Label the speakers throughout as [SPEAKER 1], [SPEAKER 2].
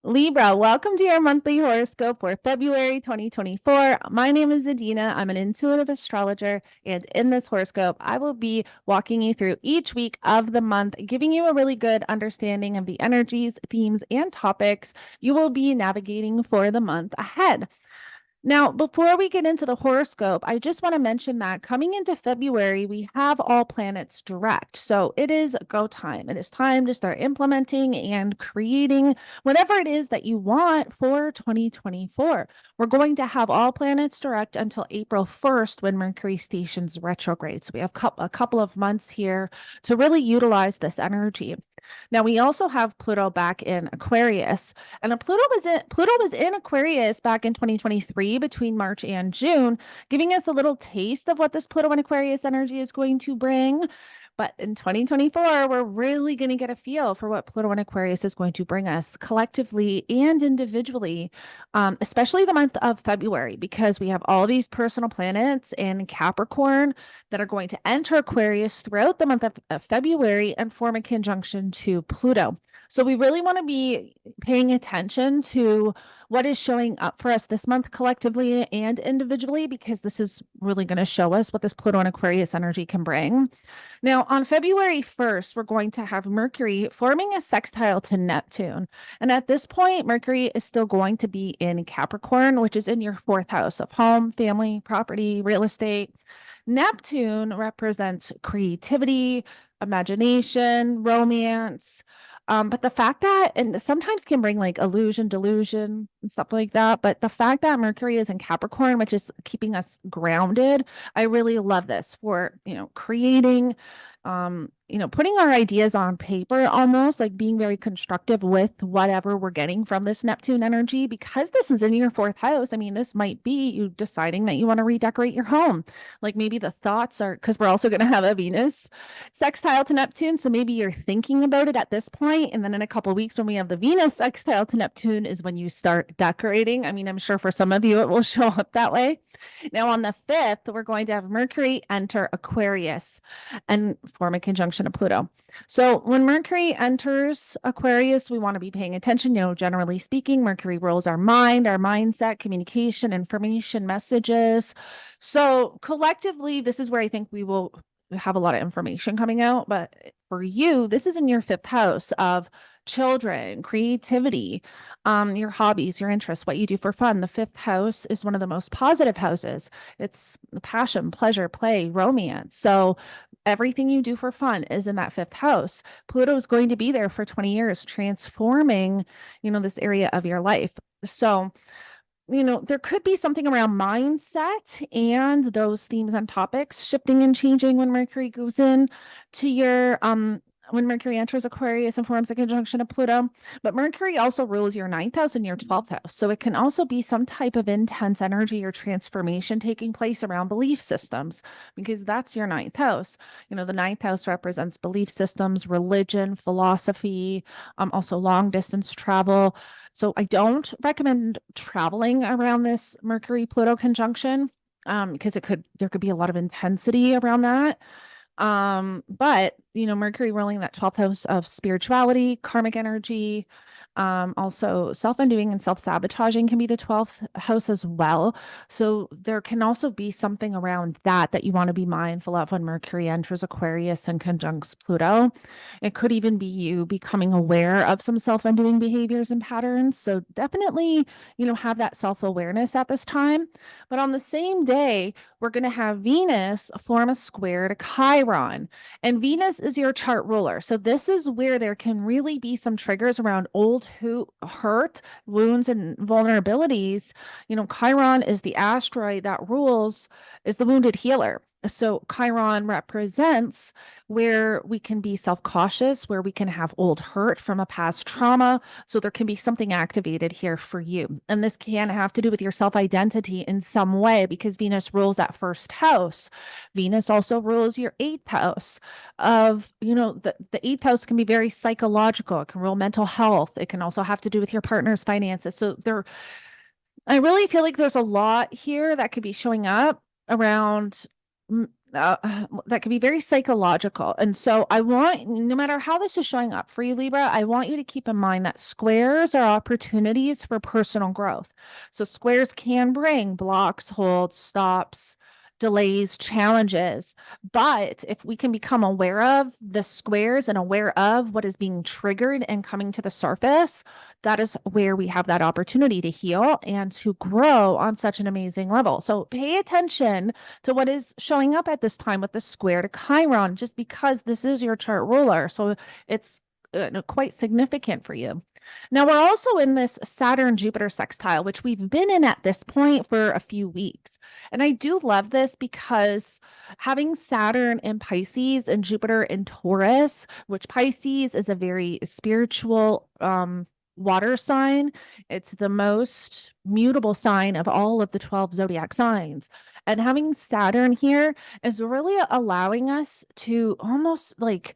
[SPEAKER 1] Libra, welcome to your monthly horoscope for February 2024. My name is Adina. I'm an intuitive astrologer, and in this horoscope, I will be walking you through each week of the month, giving you a really good understanding of the energies, themes, and topics you will be navigating for the month ahead. Now, before we get into the horoscope, I just want to mention that coming into February, we have all planets direct. So it is go time. It is time to start implementing and creating whatever it is that you want for 2024. We're going to have all planets direct until April 1st when Mercury stations retrograde. So we have a couple of months here to really utilize this energy. Now, we also have Pluto back in Aquarius. And Pluto was in Aquarius back in 2023 between March and June, giving us a little taste of what this Pluto and Aquarius energy is going to bring. But in 2024, we're really going to get a feel for what Pluto and Aquarius is going to bring us collectively and individually, especially the month of February, because we have all these personal planets in Capricorn that are going to enter Aquarius throughout the month of February and form a conjunction to Pluto. So we really want to be paying attention to what is showing up for us this month collectively and individually, because this is really going to show us what this Pluto and Aquarius energy can bring. Now, on February 1st, we're going to have Mercury forming a sextile to Neptune. And at this point, Mercury is still going to be in Capricorn, which is in your fourth house of home, family, property, real estate. Neptune represents creativity, imagination, romance. But the fact that, and sometimes can bring like illusion, delusion, and stuff like that. But the fact that Mercury is in Capricorn, which is keeping us grounded, I really love this for, creating, putting our ideas on paper almost, like being very constructive with whatever we're getting from this Neptune energy. Because this is in your fourth house, I mean, this might be you deciding that you want to redecorate your home. Like maybe the thoughts are, because we're also going to have a Venus sextile to Neptune. So maybe you're thinking about it at this point, and then in a couple of weeks when we have the Venus sextile to Neptune is when you start decorating. I mean, I'm sure for some of you it will show up that way. Now on the 5th, we're going to have Mercury enter Aquarius and form a conjunction to Pluto. So when Mercury enters Aquarius, we want to be paying attention. Generally speaking, Mercury rules our mind, our mindset, communication, information, messages. So collectively, this is where I think we will have a lot of information coming out. But for you, this is in your 5th house of children, creativity, your hobbies, your interests, what you do for fun. The 5th house is one of the most positive houses. It's passion, pleasure, play, romance. So everything you do for fun is in that 5th house. Pluto is going to be there for 20 years, transforming, this area of your life. So, there could be something around mindset and those themes and topics shifting and changing when Mercury goes in to your when Mercury enters Aquarius and forms a conjunction to Pluto. But Mercury also rules your 9th house and your 12th house. So it can also be some type of intense energy or transformation taking place around belief systems, because that's your 9th house. The 9th house represents belief systems, religion, philosophy, also long distance travel. So I don't recommend traveling around this Mercury Pluto conjunction, because there could be a lot of intensity around that. But Mercury ruling that 12th house of spirituality, karmic energy, also self-undoing and self-sabotaging can be the 12th house as well. So there can also be something around that you want to be mindful of when Mercury enters Aquarius and conjuncts Pluto. It could even be you becoming aware of some self-undoing behaviors and patterns. So definitely, have that self-awareness at this time. But on the same day, we're going to have Venus form a square to Chiron. And Venus is your chart ruler. So this is where there can really be some triggers around old hurt, wounds, and vulnerabilities. Chiron is the asteroid that is the wounded healer. So Chiron represents where we can be self-cautious, where we can have old hurt from a past trauma. So there can be something activated here for you. And this can have to do with your self-identity in some way, because Venus rules that 1st house. Venus also rules your 8th house of, the 8th house can be very psychological. It can rule mental health. It can also have to do with your partner's finances. So I really feel like there's a lot here that could be showing up around that can be very psychological. And so I want, no matter how this is showing up for you, Libra, I want you to keep in mind that squares are opportunities for personal growth. So squares can bring blocks, holds, stops, delays, challenges. But if we can become aware of the squares and aware of what is being triggered and coming to the surface, that is where we have that opportunity to heal and to grow on such an amazing level. So pay attention to what is showing up at this time with the square to Chiron, just because this is your chart ruler. So it's quite significant for you. Now, we're also in this Saturn Jupiter sextile, which we've been in at this point for a few weeks. And I do love this because having Saturn in Pisces and Jupiter in Taurus, which Pisces is a very spiritual water sign. It's the most mutable sign of all of the 12 zodiac signs. And having Saturn here is really allowing us to almost like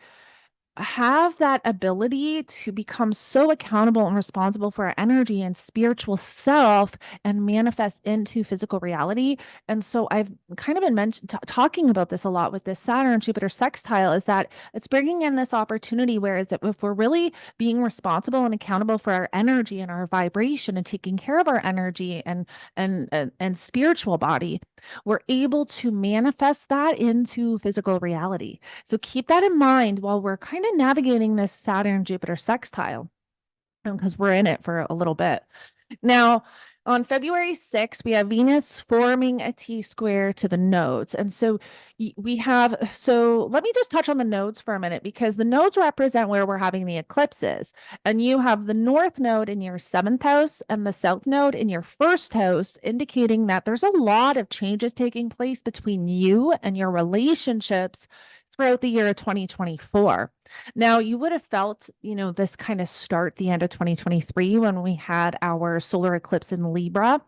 [SPEAKER 1] have that ability to become so accountable and responsible for our energy and spiritual self and manifest into physical reality. And so I've kind of been talking about this a lot with this Saturn Jupiter sextile, is that it's bringing in this opportunity, whereas if we're really being responsible and accountable for our energy and our vibration and taking care of our energy and spiritual body, we're able to manifest that into physical reality. So keep that in mind while we're kind of navigating this Saturn Jupiter sextile, because we're in it for a little bit. Now, on February 6th, we have Venus forming a T square to the nodes. And so let me just touch on the nodes for a minute, because the nodes represent where we're having the eclipses. And you have the North node in your 7th house and the South node in your 1st house, indicating that there's a lot of changes taking place between you and your relationships throughout the year of 2024. Now, you would have felt, this kind of start the end of 2023 when we had our solar eclipse in Libra.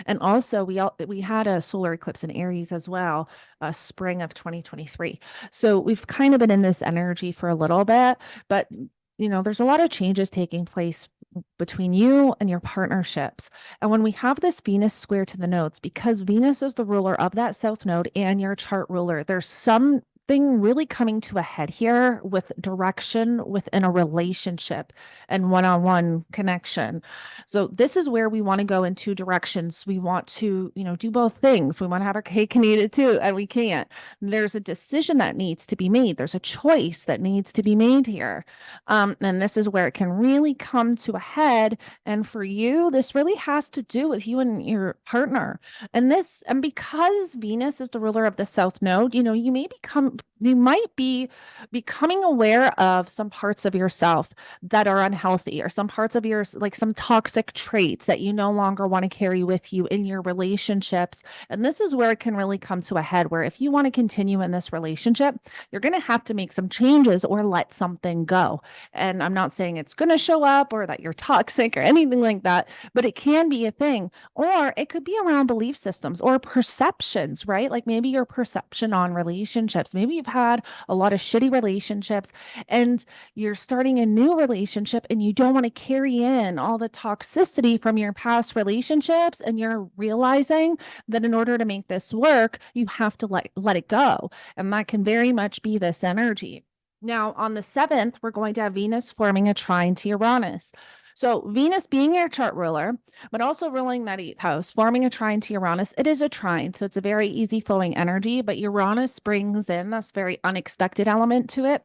[SPEAKER 1] And also we had a solar eclipse in Aries as well, spring of 2023. So we've kind of been in this energy for a little bit, but there's a lot of changes taking place between you and your partnerships. And when we have this Venus square to the nodes, because Venus is the ruler of that South node and your chart ruler, there's something really coming to a head here with direction within a relationship and one-on-one connection. So this is where we want to go in two directions. We want to, do both things. We want to have our cake and eat it too, and we can't. There's a decision that needs to be made. There's a choice that needs to be made here. And this is where it can really come to a head. And for you, this really has to do with you and your partner. And because Venus is the ruler of the South node, you might be becoming aware of some parts of yourself that are unhealthy, or some parts of like some toxic traits that you no longer want to carry with you in your relationships. And this is where it can really come to a head, where if you want to continue in this relationship, you're going to have to make some changes or let something go. And I'm not saying it's going to show up or that you're toxic or anything like that, but it can be a thing. Or it could be around belief systems or perceptions, right? Like maybe your perception on relationships. Maybe you've had a lot of shitty relationships and you're starting a new relationship and you don't want to carry in all the toxicity from your past relationships. And you're realizing that in order to make this work, you have to let it go. And that can very much be this energy. Now, on the 7th, we're going to have Venus forming a trine to Uranus. So Venus being your chart ruler, but also ruling that 8th house, forming a trine to Uranus. It is a trine, so it's a very easy flowing energy, but Uranus brings in this very unexpected element to it.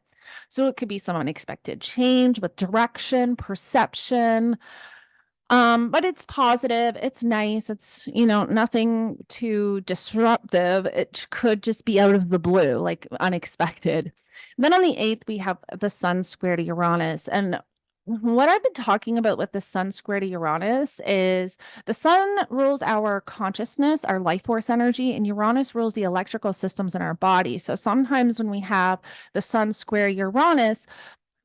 [SPEAKER 1] So it could be some unexpected change with direction, perception, but it's positive, it's nice, it's, nothing too disruptive. It could just be out of the blue, like unexpected. And then on the 8th, we have the Sun square to Uranus. And what I've been talking about with the Sun square to Uranus is the Sun rules our consciousness, our life force energy, and Uranus rules the electrical systems in our body. So sometimes when we have the Sun square Uranus,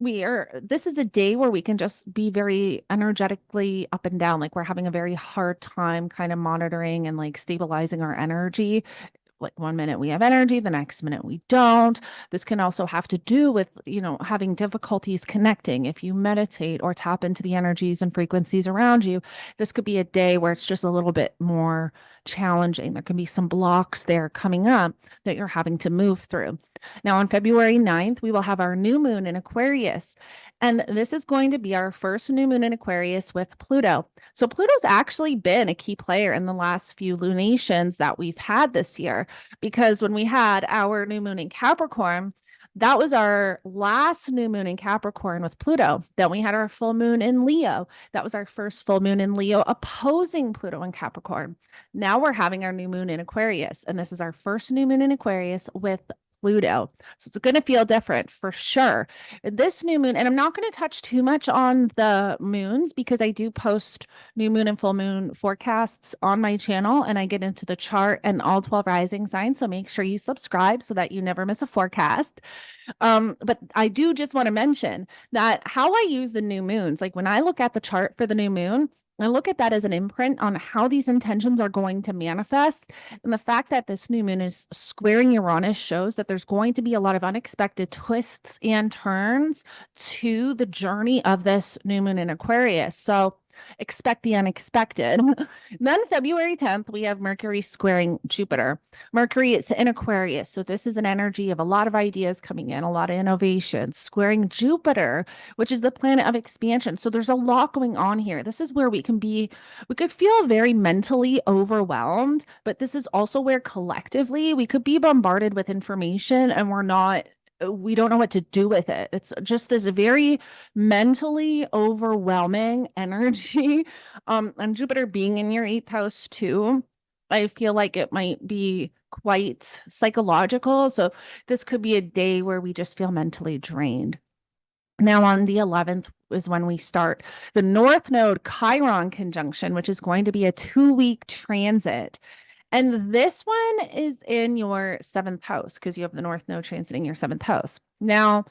[SPEAKER 1] this is a day where we can just be very energetically up and down. Like we're having a very hard time kind of monitoring and like stabilizing our energy like 1 minute we have energy, the next minute we don't. This can also have to do with, having difficulties connecting. If you meditate or tap into the energies and frequencies around you, this could be a day where it's just a little bit more challenging. There can be some blocks there coming up that you're having to move through. Now, on February 9th, we will have our new moon in Aquarius. And this is going to be our first new moon in Aquarius with Pluto. So Pluto's actually been a key player in the last few lunations that we've had this year, because when we had our new moon in Capricorn, that was our last new moon in Capricorn with Pluto. Then we had our full moon in Leo. That was our first full moon in Leo opposing Pluto in Capricorn. Now we're having our new moon in Aquarius, and this is our first new moon in Aquarius with Pluto. So it's going to feel different for sure. This new moon, and I'm not going to touch too much on the moons because I do post new moon and full moon forecasts on my channel, and I get into the chart and all 12 rising signs. So make sure you subscribe so that you never miss a forecast. But I do just want to mention that how I use the new moons, like when I look at the chart for the new moon, I look at that as an imprint on how these intentions are going to manifest. And the fact that this new moon is squaring Uranus shows that there's going to be a lot of unexpected twists and turns to the journey of this new moon in Aquarius. So expect the unexpected. Then February 10th, we have Mercury squaring Jupiter. Mercury is in Aquarius. So this is an energy of a lot of ideas coming in, a lot of innovation, squaring Jupiter, which is the planet of expansion. So there's a lot going on here. This is where we could feel very mentally overwhelmed, but this is also where collectively we could be bombarded with information and we don't know what to do with it. It's just this very mentally overwhelming energy. And Jupiter being in your 8th house too, I feel like it might be quite psychological. So this could be a day where we just feel mentally drained. Now on the 11th is when we start the North Node Chiron conjunction, which is going to be a 2-week transit. And this one is in your 7th house because you have the North Node transiting your 7th house. Now,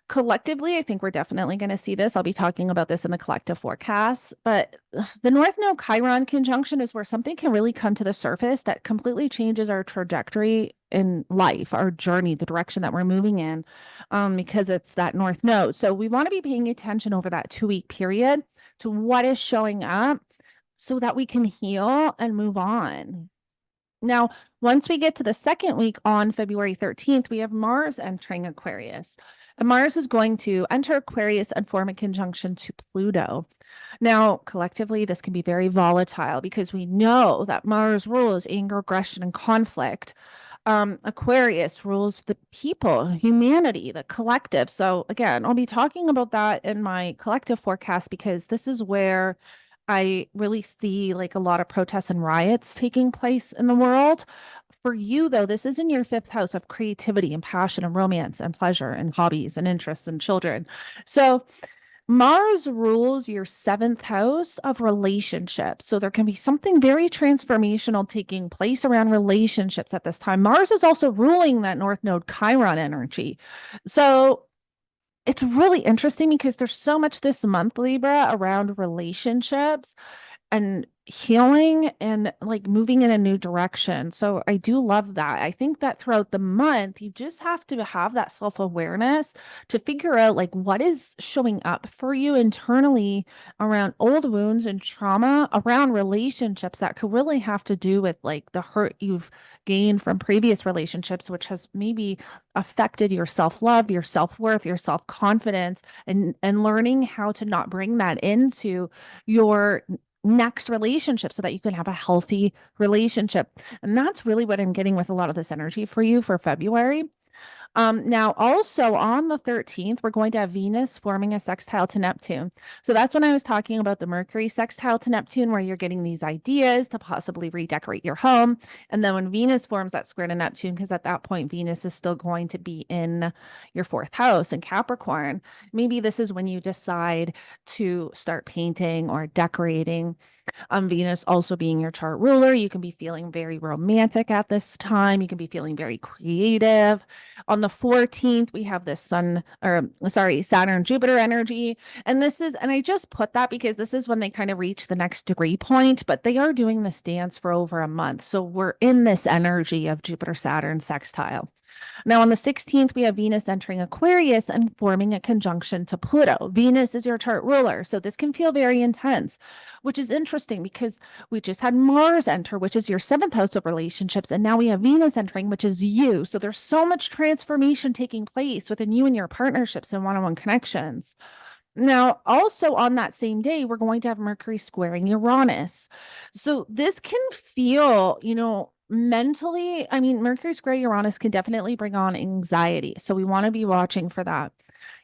[SPEAKER 1] collectively, I think we're definitely going to see this. I'll be talking about this in the collective forecast, but the North Node Chiron conjunction is where something can really come to the surface that completely changes our trajectory in life, our journey, the direction that we're moving in, because it's that North Node. So we want to be paying attention over that 2-week period to what is showing up so that we can heal and move on. Now, once we get to the second week on February 13th, we have Mars entering Aquarius. And Mars is going to enter Aquarius and form a conjunction to Pluto. Now, collectively, this can be very volatile because we know that Mars rules anger, aggression, and conflict. Aquarius rules the people, humanity, the collective. So again, I'll be talking about that in my collective forecast because this is where I really see like a lot of protests and riots taking place in the world. For you, though, this is in your 5th house of creativity and passion and romance and pleasure and hobbies and interests and children. So Mars rules your 7th house of relationships. So there can be something very transformational taking place around relationships at this time. Mars is also ruling that North Node Chiron energy. So it's really interesting because there's so much this month, Libra, around relationships and healing and like moving in a new direction. So I do love that. I think that throughout the month, you just have to have that self-awareness to figure out like what is showing up for you internally around old wounds and trauma around relationships that could really have to do with like the hurt you've gained from previous relationships, which has maybe affected your self-love, your self-worth, your self-confidence, and learning how to not bring that into your next relationship so that you can have a healthy relationship. And that's really what I'm getting with a lot of this energy for you for February. Now, also on the 13th, we're going to have Venus forming a sextile to Neptune. So that's when I was talking about the Mercury sextile to Neptune, where you're getting these ideas to possibly redecorate your home. And then when Venus forms that square to Neptune, because at that point, Venus is still going to be in your 4th house in Capricorn. Maybe this is when you decide to start painting or decorating. Venus also being your chart ruler, you can be feeling very romantic at this time. You can be feeling very creative. On the 14th, we have this Saturn, Jupiter energy. And I just put that because this is when they kind of reach the next degree point, but they are doing this dance for over a month. So we're in this energy of Jupiter, Saturn sextile. Now, on the 16th, we have Venus entering Aquarius and forming a conjunction to Pluto. Venus is your chart ruler, so this can feel very intense, which is interesting because we just had Mars enter, which is your seventh house of relationships, and now we have Venus entering, which is you. So there's so much transformation taking place within you and your partnerships and one-on-one connections. Now, also on that same day, we're going to have Mercury squaring Uranus. So this can feel, mentally, I mean, Mercury square Uranus can definitely bring on anxiety. So we want to be watching for that.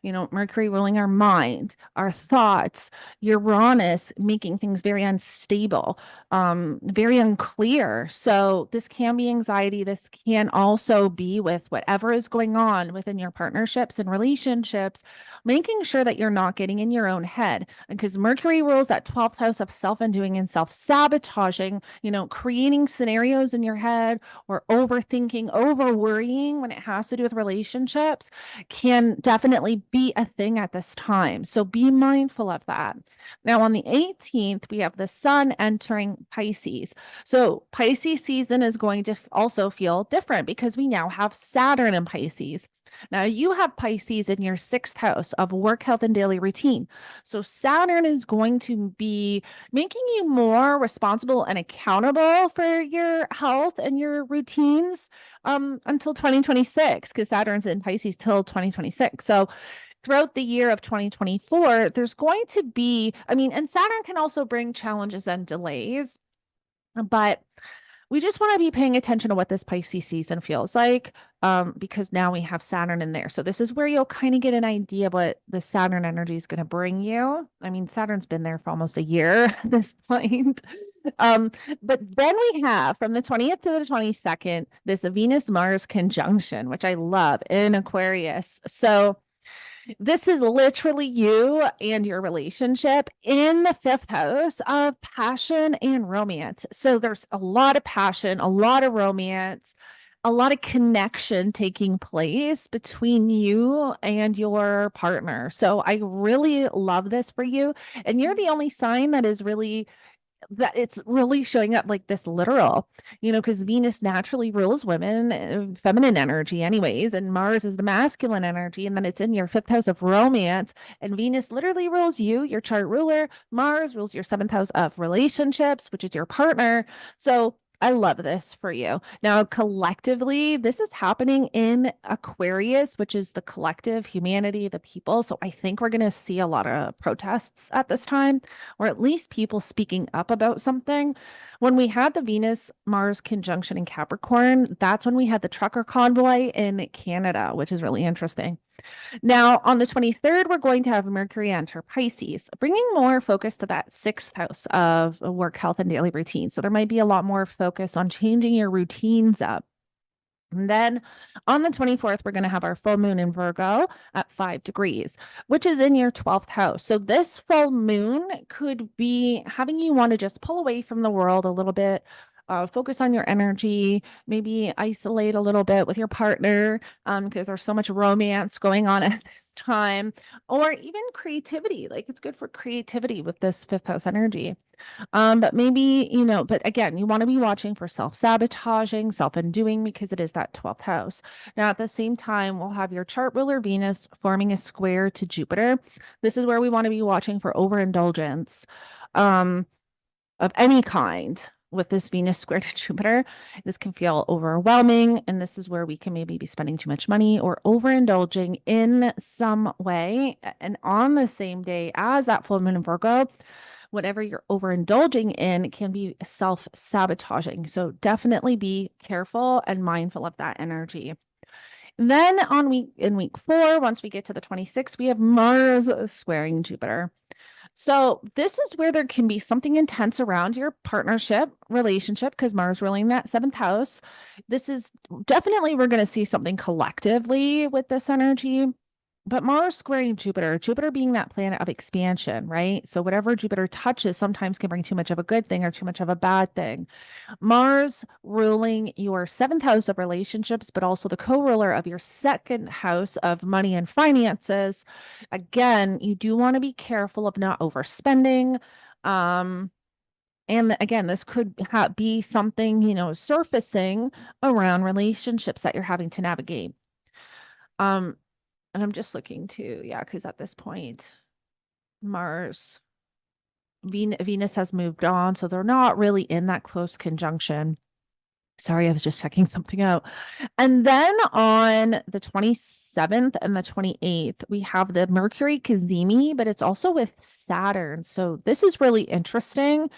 [SPEAKER 1] Mercury ruling our mind, our thoughts, Uranus making things very unstable, very unclear. So this can be anxiety. This can also be with whatever is going on within your partnerships and relationships, making sure that you're not getting in your own head. Because Mercury rules that 12th house of self-undoing and self-sabotaging, creating scenarios in your head or overthinking, over worrying when it has to do with relationships can definitely be a thing at this time. So be mindful of that. Now, on the 18th, we have the sun entering Pisces. So Pisces season is going to also feel different because we now have Saturn in Pisces. Now, you have Pisces in your sixth house of work, health, and daily routine. So Saturn is going to be making you more responsible and accountable for your health and your routines until 2026, because Saturn's in Pisces till 2026. So throughout the year of 2024, there's going to be, and Saturn can also bring challenges and delays, but we just want to be paying attention to what this Pisces season feels like, because now we have Saturn in there. So this is where you'll kind of get an idea of what the Saturn energy is going to bring you. Saturn's been there for almost a year at this point. But then we have from the 20th to the 22nd, this Venus-Mars conjunction, which I love in Aquarius. So this is literally you and your relationship in the fifth house of passion and romance. So there's a lot of passion, a lot of romance, a lot of connection taking place between you and your partner. So I really love this for you. And you're the only sign that it's really showing up like this literal, because Venus naturally rules women, feminine energy anyways, and Mars is the masculine energy. And then it's in your fifth house of romance, and Venus literally rules you, your chart ruler. Mars rules your seventh house of relationships, which is your partner. So I love this for you. Now, collectively, this is happening in Aquarius, which is the collective humanity, the people. So I think we're going to see a lot of protests at this time, or at least people speaking up about something. When we had the Venus-Mars conjunction in Capricorn, that's when we had the trucker convoy in Canada, which is really interesting. Now, on the 23rd, we're going to have Mercury enter Pisces, bringing more focus to that sixth house of work, health, and daily routine. So there might be a lot more focus on changing your routines up. And then on the 24th, we're going to have our full moon in Virgo at 5 degrees, which is in your 12th house. So this full moon could be having you want to just pull away from the world a little bit, focus on your energy, maybe isolate a little bit with your partner, because there's so much romance going on at this time, or even creativity. Like it's good for creativity with this fifth house energy. But maybe, but again, you want to be watching for self-sabotaging, self-undoing, because it is that 12th house. Now, at the same time, we'll have your chart ruler Venus forming a square to Jupiter. This is where we want to be watching for overindulgence, of any kind. With this Venus square to Jupiter, this can feel overwhelming. And this is where we can maybe be spending too much money or overindulging in some way. And on the same day as that full moon in Virgo, whatever you're overindulging in can be self-sabotaging. So definitely be careful and mindful of that energy. Then in week 4, once we get to the 26th, we have Mars squaring Jupiter. So this is where there can be something intense around your partnership relationship, because Mars ruling that seventh house. This is definitely, we're going to see something collectively with this energy. But Mars squaring Jupiter, Jupiter being that planet of expansion, right? So whatever Jupiter touches sometimes can bring too much of a good thing or too much of a bad thing. Mars ruling your seventh house of relationships, but also the co-ruler of your second house of money and finances. Again, you do want to be careful of not overspending. Um, and again, this could be something, surfacing around relationships that you're having to navigate. Um, and I'm just looking to, yeah, because at this point, Mars, Venus has moved on, so they're not really in that close conjunction. Sorry, I was just checking something out. And then on the 27th and the 28th, we have the Mercury Cazimi, but it's also with Saturn. So this is really interesting.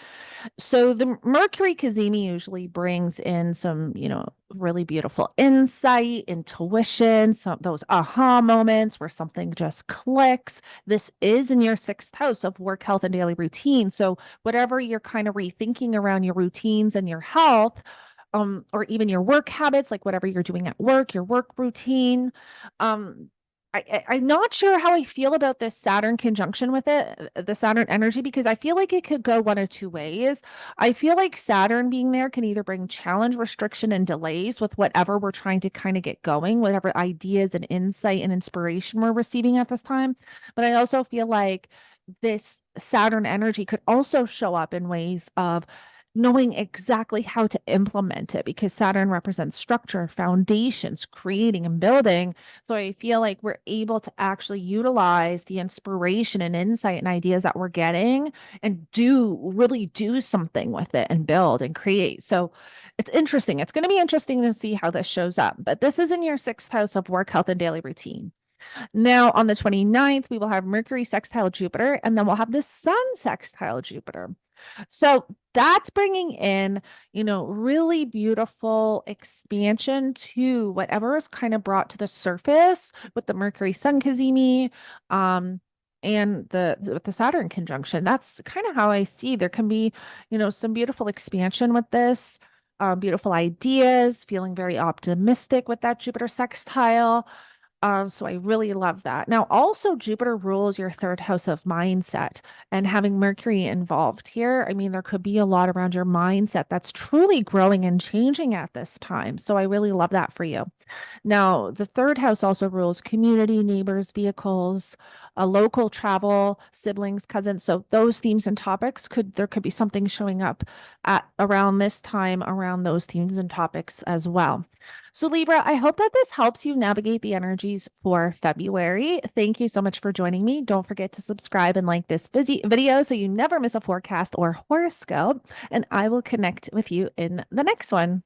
[SPEAKER 1] So the Mercury Cazimi usually brings in some, really beautiful insight, intuition, some those aha moments where something just clicks. This is in your sixth house of work, health, and daily routine. So whatever you're kind of rethinking around your routines and your health, or even your work habits, like whatever you're doing at work, your work routine. Um, I'm not sure how I feel about this Saturn conjunction with it, the Saturn energy, because I feel like it could go one of two ways. I feel like Saturn being there can either bring challenge, restriction, and delays with whatever we're trying to kind of get going, whatever ideas and insight and inspiration we're receiving at this time. But I also feel like this Saturn energy could also show up in ways of knowing exactly how to implement it because Saturn represents structure, foundations, creating and building. So I feel like we're able to actually utilize the inspiration and insight and ideas that we're getting and really do something with it and build and create. So it's interesting. It's going to be interesting to see how this shows up. But this is in your sixth house of work, health, and daily routine. Now, on the 29th, we will have Mercury sextile Jupiter, and then we'll have the Sun sextile Jupiter. So that's bringing in, really beautiful expansion to whatever is kind of brought to the surface with the Mercury Sun Cazimi, and with the Saturn conjunction. That's kind of how I see there can be, some beautiful expansion with this, beautiful ideas, feeling very optimistic with that Jupiter sextile. So I really love that. Now, also Jupiter rules your third house of mindset and having Mercury involved here. I mean, there could be a lot around your mindset that's truly growing and changing at this time. So I really love that for you. Now, the third house also rules community, neighbors, vehicles, local travel, siblings, cousins. So those themes and topics there could be something showing up at around this time around those themes and topics as well. So Libra, I hope that this helps you navigate the energies for February. Thank you so much for joining me. Don't forget to subscribe and like this video so you never miss a forecast or horoscope. And I will connect with you in the next one.